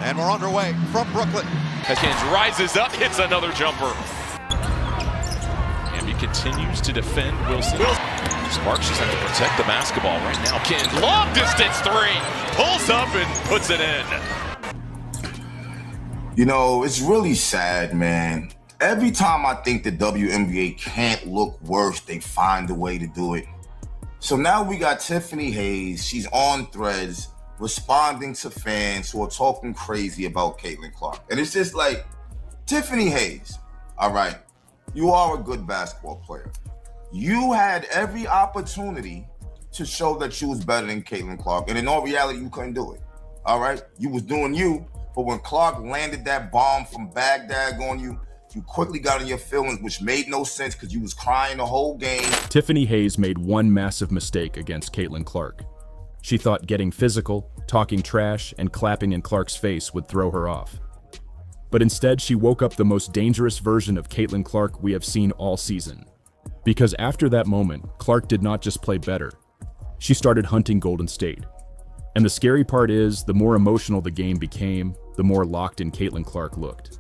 And we're underway from Brooklyn. Haskins rises up, hits another jumper. Hamby continues to defend Wilson. Sparks just have to protect the basketball right now. Kins, long distance three, pulls up and puts it in. You know, it's really sad, man. Every time I think the WNBA can't look worse, they find a way to do it. So now we got Tiffany Hayes. She's on Threads, responding to fans who are talking crazy about Caitlin Clark. And it's just like, Tiffany Hayes, all right, you are a good basketball player. You had every opportunity to show that you was better than Caitlin Clark. And in all reality, you couldn't do it, all right? You was doing you, but when Clark landed that bomb from Baghdad on you, you quickly got in your feelings, which made no sense because you was crying the whole game. Tiffany Hayes made one massive mistake against Caitlin Clark. She thought getting physical, talking trash, and clapping in Clark's face would throw her off. But instead, she woke up the most dangerous version of Caitlin Clark we have seen all season. Because after that moment, Clark did not just play better. She started hunting Golden State. And the scary part is, the more emotional the game became, the more locked in Caitlin Clark looked.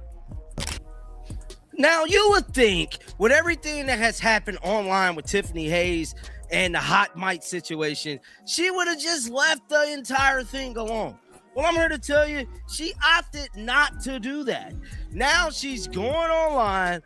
Now, you would think with everything that has happened online with Tiffany Hayes and the hot mic situation, she would have just left the entire thing alone. Well, I'm here to tell you, she opted not to do that. Now she's going online,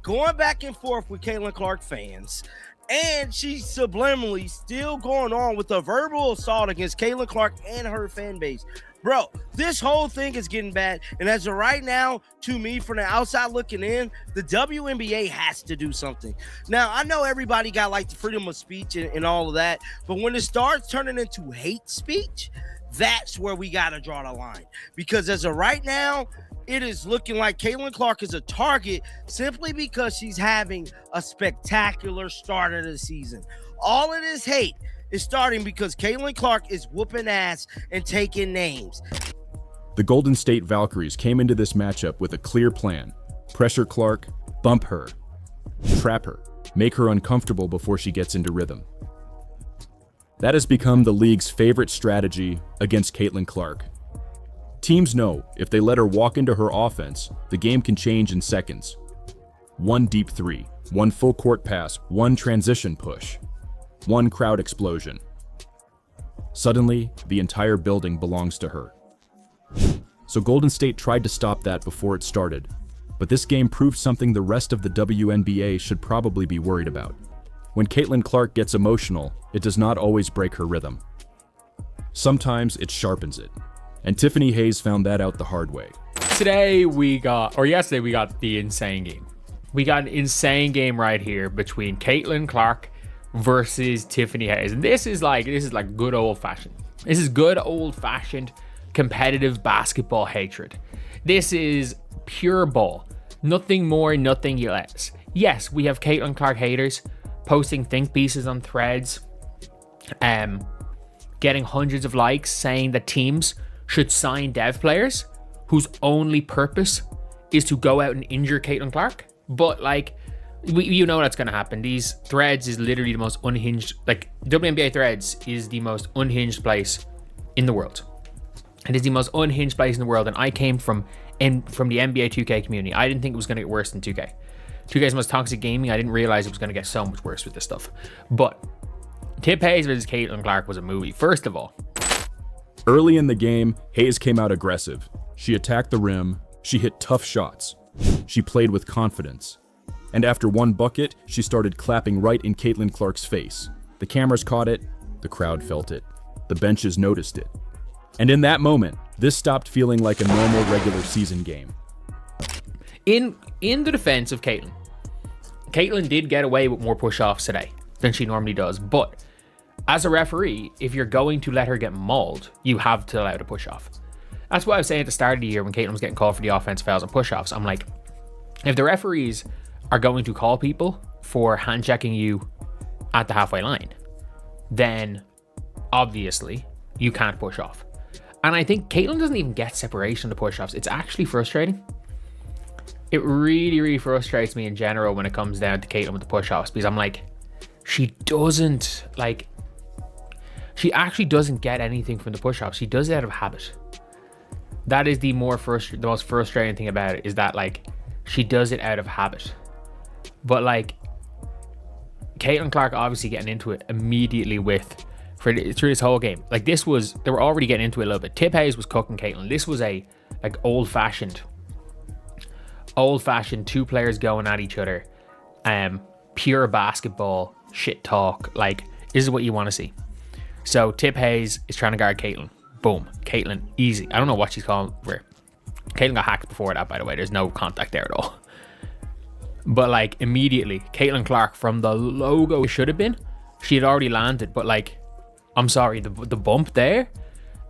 going back and forth with Caitlin Clark fans, and she's subliminally still going on with a verbal assault against Caitlin Clark and her fan base. Bro, this whole thing is getting bad. And as of right now, to me, from the outside looking in, the WNBA has to do something. Now, I know everybody got like the freedom of speech and all of that, but when it starts turning into hate speech, that's where we got to draw the line. Because as of right now, it is looking like Caitlin Clark is a target simply because she's having a spectacular start of the season. All of this hate is starting because Caitlin Clark is whooping ass and taking names. The Golden State Valkyries came into this matchup with a clear plan. Pressure Clark, bump her, trap her, make her uncomfortable before she gets into rhythm. That has become the league's favorite strategy against Caitlin Clark. Teams know if they let her walk into her offense, the game can change in seconds. One deep three, one full court pass, one transition push, one crowd explosion. Suddenly, the entire building belongs to her. So Golden State tried to stop that before it started, but this game proved something the rest of the WNBA should probably be worried about. When Caitlin Clark gets emotional, it does not always break her rhythm. Sometimes it sharpens it, and Tiffany Hayes found that out the hard way. Yesterday we got the insane game. We got an insane game right here between Caitlin Clark versus Tiffany Hayes. And this is like good old fashioned. This is good old fashioned competitive basketball hatred. This is pure ball. Nothing more, nothing less. Yes, we have Caitlin Clark haters posting think pieces on Threads, getting hundreds of likes saying that teams should sign dev players whose only purpose is to go out and injure Caitlin Clark. But like, you know that's going to happen. These Threads is literally the most unhinged, like WNBA Threads is the most unhinged place in the world. It is the most unhinged place in the world. And I came from the NBA 2K community. I didn't think it was going to get worse than 2K. 2K's most toxic gaming. I didn't realize it was going to get so much worse with this stuff. But Tip Hayes versus Caitlin Clark was a movie. First of all, early in the game, Hayes came out aggressive. She attacked the rim. She hit tough shots. She played with confidence. And after one bucket, she started clapping right in Caitlin Clark's face. The cameras caught it. The crowd felt it. The benches noticed it. And in that moment, this stopped feeling like a normal regular season game. In the defense of Caitlin did get away with more push-offs today than she normally does. But as a referee, if you're going to let her get mauled, you have to allow the push-off. That's why I was saying at the start of the year when Caitlin was getting called for the offensive fouls and push-offs, I'm like, if the referees are going to call people for hand-checking you at the halfway line, then obviously you can't push off. And I think Caitlin doesn't even get separation to push-offs. It's actually frustrating. It really, really frustrates me in general when it comes down to Caitlin with the push-offs, because I'm like, she actually doesn't get anything from the push-offs. She does it out of habit. that is the most frustrating thing about it, is that like she does it out of habit. But like Caitlin Clark obviously getting into it immediately through this whole game. Like they were already getting into it a little bit. Tip Hayes was cooking Caitlin. This was a like old fashioned two players going at each other, pure basketball shit talk. Like this is what you want to see. So Tip Hayes is trying to guard Caitlin. Boom, Caitlin, easy. I don't know what she's calling for. Caitlin got hacked before that, by the way. There's no contact there at all. But like immediately, Caitlin Clark, from the logo it should have been, she had already landed. But like, I'm sorry, the bump there,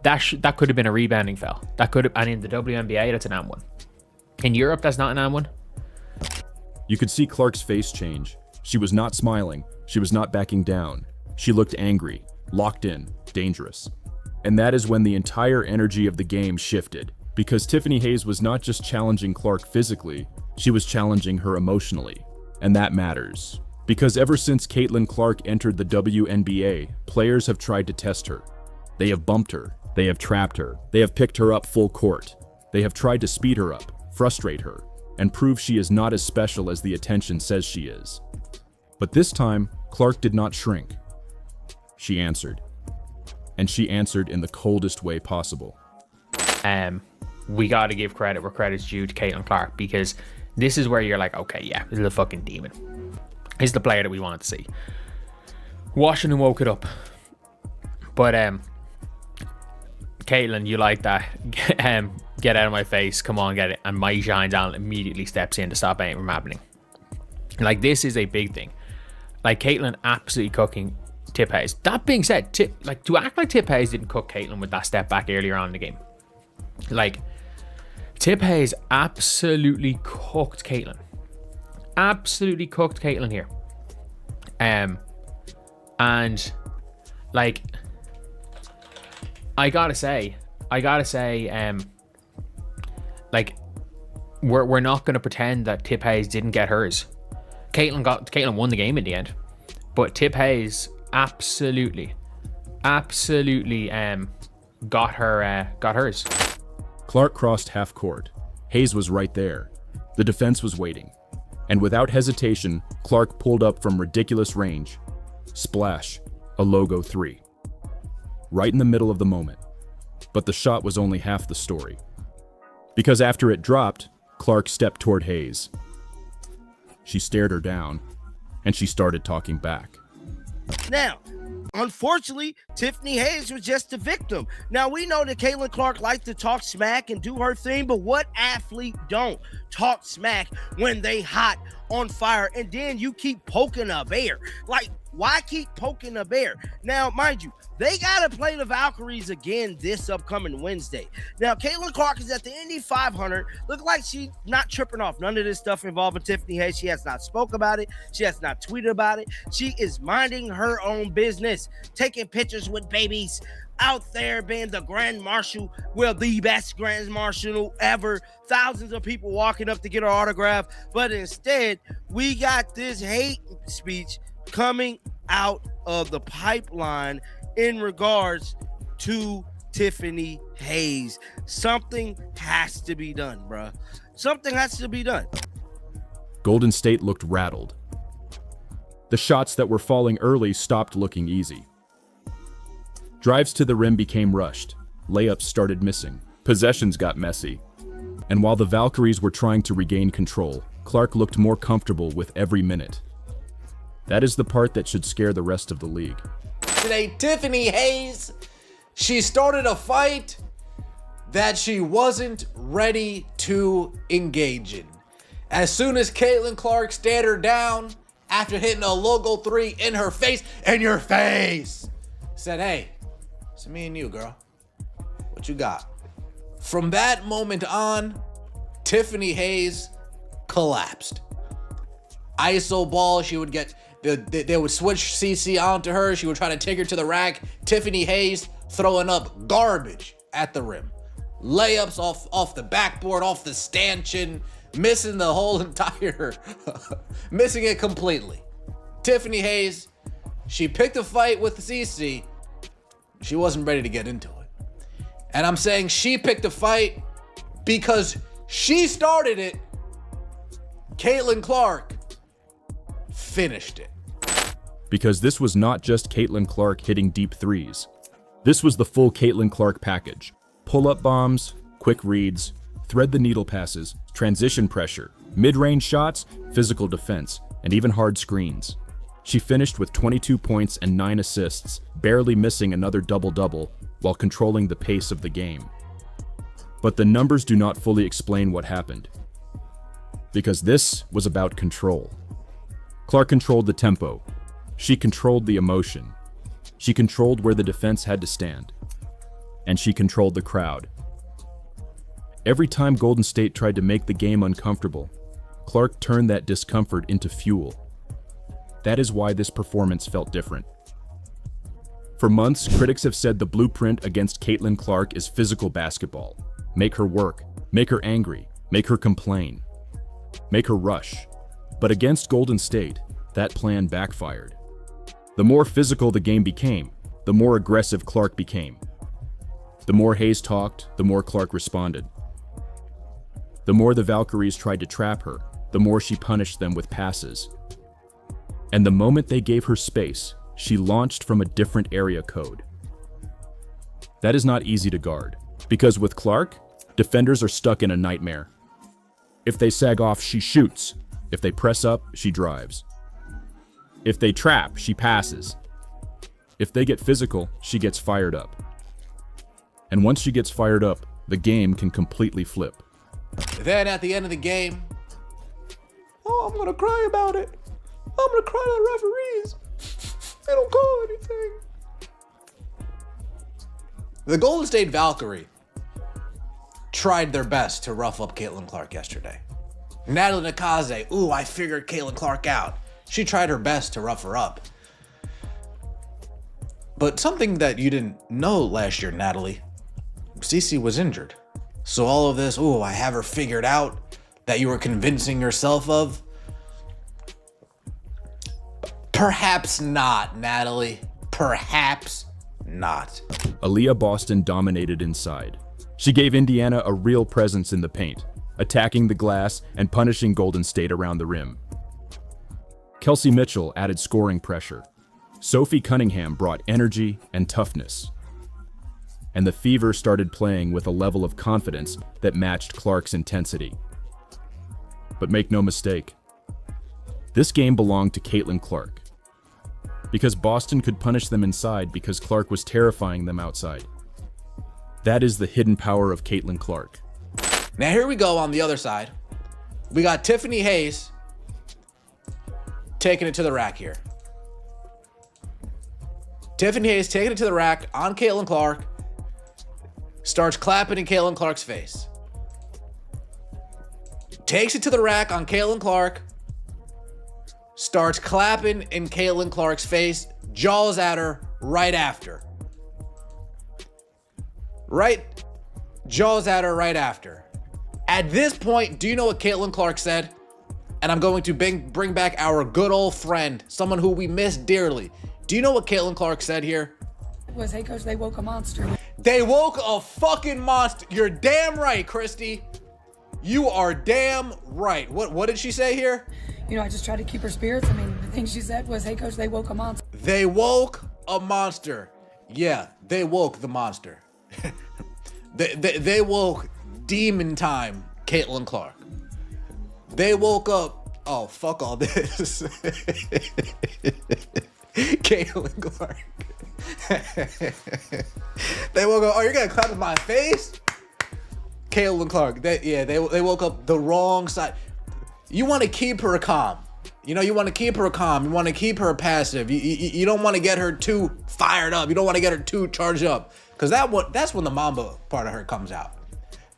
that could have been a rebounding foul. That could have, and in the WNBA, that's an and one. In Europe, that's not an and one. You could see Clark's face change. She was not smiling. She was not backing down. She looked angry, locked in, dangerous. And that is when the entire energy of the game shifted, because Tiffany Hayes was not just challenging Clark physically, she was challenging her emotionally. And that matters, because ever since Caitlin Clark entered the WNBA, players have tried to test her. They have bumped her, they have trapped her, they have picked her up full court. They have tried to speed her up, frustrate her, and prove she is not as special as the attention says she is. But this time, Clark did not shrink. She answered. And she answered in the coldest way possible. We got to give credit where credit's due to Caitlin Clark, because this is where you're like, okay, yeah, this is a fucking demon. He's the player that we wanted to see. Washington woke it up. But Caitlin, you like that. Get out of my face. Come on, get it. And Mai Shines Allen immediately steps in to stop it from happening. Like, this is a big thing. Like, Caitlin absolutely cooking Tip Hayes. That being said, to act like Tip Hayes didn't cook Caitlin with that step back earlier on in the game. Like, Tip Hayes absolutely cooked Caitlin. Absolutely cooked Caitlin here. And like, I gotta say, like, we're not gonna pretend that Tip Hayes didn't get hers. Caitlin won the game in the end, but Tip Hayes absolutely got hers. Clark crossed half court. Hayes was right there. The defense was waiting. And without hesitation, Clark pulled up from ridiculous range. Splash, a logo 3. Right in the middle of the moment. But the shot was only half the story. Because after it dropped, Clark stepped toward Hayes. She stared her down, and she started talking back. Now, unfortunately, Tiffany Hayes was just a victim. Now, we know that Caitlin Clark likes to talk smack and do her thing, but what athlete don't talk smack when they hot, on fire, and then you keep poking a bear? Like, why keep poking a bear? Now, mind you, they got to play the Valkyries again this upcoming Wednesday. Now, Caitlin Clark is at the Indy 500. Look like she's not tripping off none of this stuff involving Tiffany Hayes. She has not spoke about it. She has not tweeted about it. She is minding her own business, taking pictures with babies, out there being the Grand Marshal, well, the best Grand Marshal ever. Thousands of people walking up to get her autograph. But instead, we got this hate speech coming out of the pipeline in regards to Tiffany Hayes. Something has to be done, bruh. Something has to be done. Golden State looked rattled. The shots that were falling early stopped looking easy. Drives to the rim became rushed. Layups started missing. Possessions got messy. And while the Valkyries were trying to regain control, Clark looked more comfortable with every minute. That is the part that should scare the rest of the league. Today, Tiffany Hayes, she started a fight that she wasn't ready to engage in. As soon as Caitlin Clark stared her down after hitting a logo 3 in her face, said, hey, it's me and you, girl. What you got? From that moment on, Tiffany Hayes collapsed. ISO ball, she would get, they would switch CC onto her. She would try to take her to the rack. Tiffany Hayes throwing up garbage at the rim. Layups off the backboard, off the stanchion, missing the whole entire, missing it completely. Tiffany Hayes, she picked a fight with CC. She wasn't ready to get into it. And I'm saying she picked a fight because she started it, Caitlin Clark finished it. Because this was not just Caitlin Clark hitting deep threes. This was the full Caitlin Clark package. Pull-up bombs, quick reads, thread the needle passes, transition pressure, mid-range shots, physical defense, and even hard screens. She finished with 22 points and 9 assists, barely missing another double-double while controlling the pace of the game. But the numbers do not fully explain what happened. Because this was about control. Clark controlled the tempo. She controlled the emotion. She controlled where the defense had to stand. And she controlled the crowd. Every time Golden State tried to make the game uncomfortable, Clark turned that discomfort into fuel. That is why this performance felt different. For months, critics have said the blueprint against Caitlin Clark is physical basketball. Make her work, make her angry, make her complain, make her rush. But against Golden State, that plan backfired. The more physical the game became, the more aggressive Clark became. The more Hayes talked, the more Clark responded. The more the Valkyries tried to trap her, the more she punished them with passes. And the moment they gave her space, she launched from a different area code. That is not easy to guard, because with Clark, defenders are stuck in a nightmare. If they sag off, she shoots. If they press up, she drives. If they trap, she passes. If they get physical, she gets fired up. And once she gets fired up, the game can completely flip. Then at the end of the game, oh, I'm gonna cry about it. I'm gonna cry to the referees. They don't call anything. The Golden State Valkyrie tried their best to rough up Caitlin Clark yesterday. Natalie Nakaze, ooh, I figured Caitlin Clark out. She tried her best to rough her up. But something that you didn't know last year, Natalie, Cece was injured. So all of this, ooh, I have her figured out, that you were convincing yourself of. Perhaps not, Natalie. Perhaps not. Aaliyah Boston dominated inside. She gave Indiana a real presence in the paint, attacking the glass and punishing Golden State around the rim. Kelsey Mitchell added scoring pressure. Sophie Cunningham brought energy and toughness. And the Fever started playing with a level of confidence that matched Clark's intensity. But make no mistake, this game belonged to Caitlin Clark. Because Boston could punish them inside because Clark was terrifying them outside. That is the hidden power of Caitlin Clark. Now here we go on the other side. We got Tiffany Hayes taking it to the rack here. Tiffany Hayes taking it to the rack on Caitlin Clark. Starts clapping in Caitlin Clark's face. Takes it to the rack on Caitlin Clark. Starts clapping in Caitlin Clark's face. Jaws at her right after. Jaws at her right after. At this point, do you know what Caitlin Clark said? And I'm going to bring back our good old friend, someone who we miss dearly. Do you know what Caitlin Clark said here? Was, hey coach, they woke a monster. They woke a fucking monster. You're damn right, Christy. You are damn right. What did she say here? You know, I just tried to keep her spirits. I mean, the thing she said was, hey coach, they woke a monster. They woke a monster. Yeah, they woke the monster. they woke demon time, Caitlin Clark. They woke up. Oh, fuck all this. Caitlin Clark. They woke up. Oh, you're gonna clap in my face? Caitlin Clark. They woke up the wrong side. You want to keep her calm. You know, you want to keep her calm. You want to keep her passive. You don't want to get her too fired up. You don't want to get her too charged up, because that's when the Mamba part of her comes out.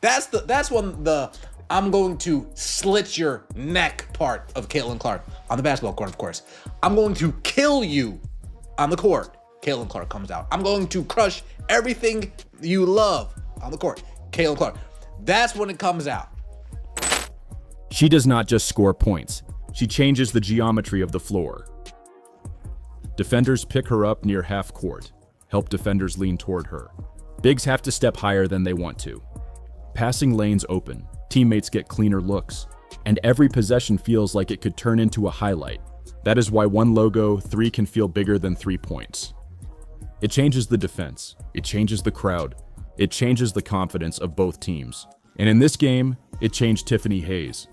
That's when the I'm going to slit your neck part of Caitlin Clark on the basketball court, of course. I'm going to kill you on the court. Caitlin Clark comes out. I'm going to crush everything you love on the court. Caitlin Clark. That's when it comes out. She does not just score points. She changes the geometry of the floor. Defenders pick her up near half court, help defenders lean toward her. Bigs have to step higher than they want to. Passing lanes open, teammates get cleaner looks, and every possession feels like it could turn into a highlight. That is why one logo 3 can feel bigger than 3 points. It changes the defense, it changes the crowd, it changes the confidence of both teams. And in this game, it changed Tiffany Hayes.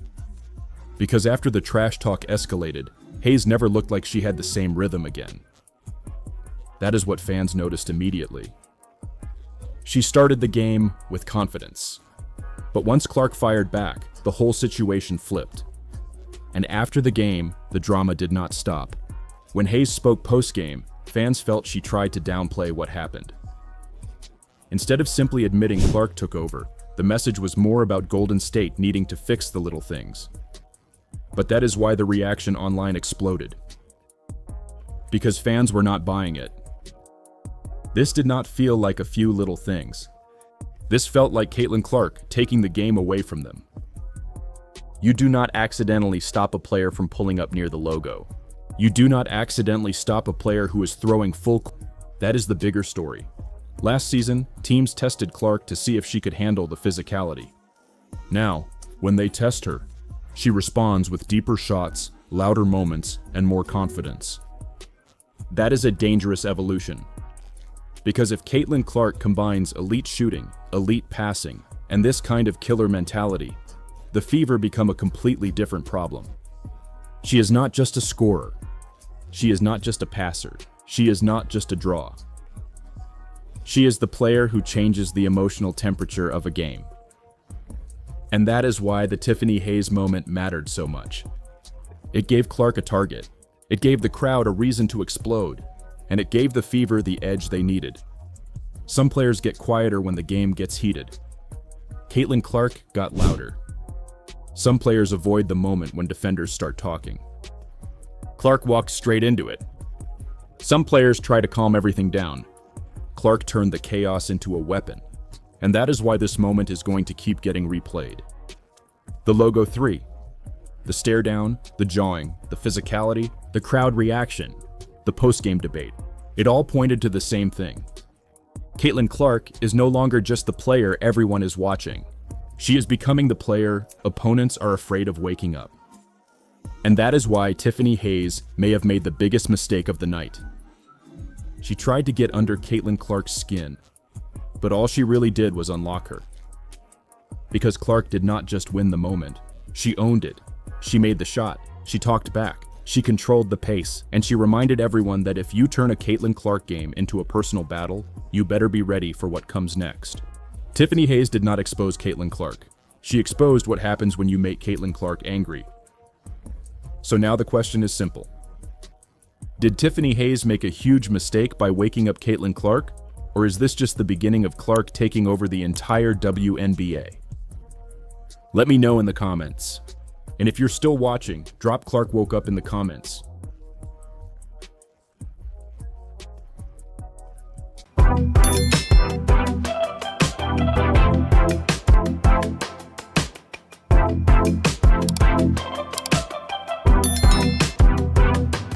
Because after the trash talk escalated, Hayes never looked like she had the same rhythm again. That is what fans noticed immediately. She started the game with confidence. But once Clark fired back, the whole situation flipped. And after the game, the drama did not stop. When Hayes spoke post-game, fans felt she tried to downplay what happened. Instead of simply admitting Clark took over, the message was more about Golden State needing to fix the little things. But that is why the reaction online exploded. Because fans were not buying it. This did not feel like a few little things. This felt like Caitlin Clark taking the game away from them. You do not accidentally stop a player from pulling up near the logo. You do not accidentally stop a player who is throwing full. That is the bigger story. Last season, teams tested Clark to see if she could handle the physicality. Now, when they test her, she responds with deeper shots, louder moments, and more confidence. That is a dangerous evolution. Because if Caitlin Clark combines elite shooting, elite passing, and this kind of killer mentality, the Fever become a completely different problem. She is not just a scorer. She is not just a passer. She is not just a draw. She is the player who changes the emotional temperature of a game. And that is why the Tiffany Hayes moment mattered so much. It gave Clark a target. It gave the crowd a reason to explode. And it gave the Fever the edge they needed. Some players get quieter when the game gets heated. Caitlin Clark got louder. Some players avoid the moment when defenders start talking. Clark walked straight into it. Some players try to calm everything down. Clark turned the chaos into a weapon. And that is why this moment is going to keep getting replayed. The logo 3. The stare down, the jawing, the physicality, the crowd reaction, the post-game debate. It all pointed to the same thing. Caitlin Clark is no longer just the player everyone is watching. She is becoming the player opponents are afraid of waking up. And that is why Tiffany Hayes may have made the biggest mistake of the night. She tried to get under Caitlin Clark's skin, but all she really did was unlock her. Because Clark did not just win the moment, she owned it. She made the shot, she talked back, she controlled the pace, and she reminded everyone that if you turn a Caitlin Clark game into a personal battle, you better be ready for what comes next. Tiffany Hayes did not expose Caitlin Clark. She exposed what happens when you make Caitlin Clark angry. So now the question is simple. Did Tiffany Hayes make a huge mistake by waking up Caitlin Clark, or is this just the beginning of Clark taking over the entire WNBA? Let me know in the comments. And if you're still watching, drop Clark woke up in the comments.